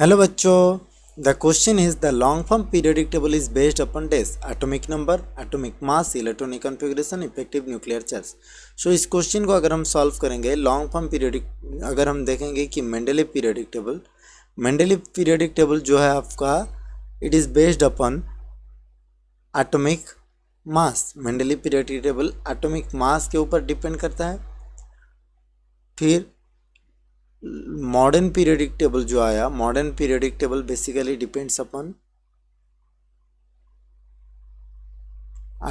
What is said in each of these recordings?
Hello बच्चों, the question is the long form periodic table is based upon these atomic number, atomic mass, electronic configuration, effective nuclear charge. So इस question को अगर हम solve करेंगे long form periodic, अगर हम देखेंगे कि मेंडलीव पीरियोडिक टेबल जो है आपका it is based upon atomic mass. Mendeleev periodic table atomic mass के ऊपर डिपेंड करता है। फिर मॉडर्न पीरियोडिक टेबल जो आया, modern periodic table basically depends upon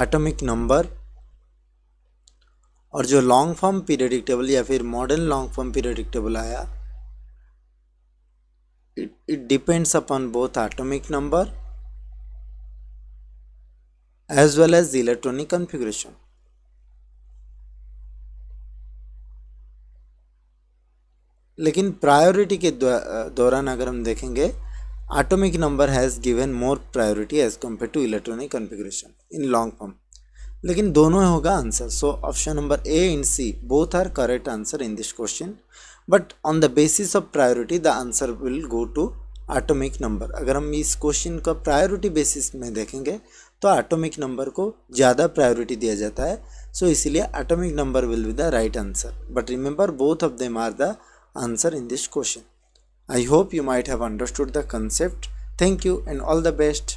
atomic number. और जो लॉन्ग फॉर्म पीरियोडिक टेबल या फिर modern long form periodic table आया, it depends upon both atomic number as well as electronic configuration. लेकिन priority के दौरान अगर हम देखेंगे, atomic number has given more priority as compare to electronic configuration in long form. लेकिन दोनों होगा answer. So option number A and C both are correct answer in this question, but on the basis of priority the answer will go to atomic number. अगर हम इस question का priority basis में देखेंगे तो एटॉमिक नंबर को ज़्यादा priority दिया जाता है। सो इसीलिए atomic number will be the right answer, but remember both of them are the answer in this question. I hope you might have understood the concept. Thank you and all the best.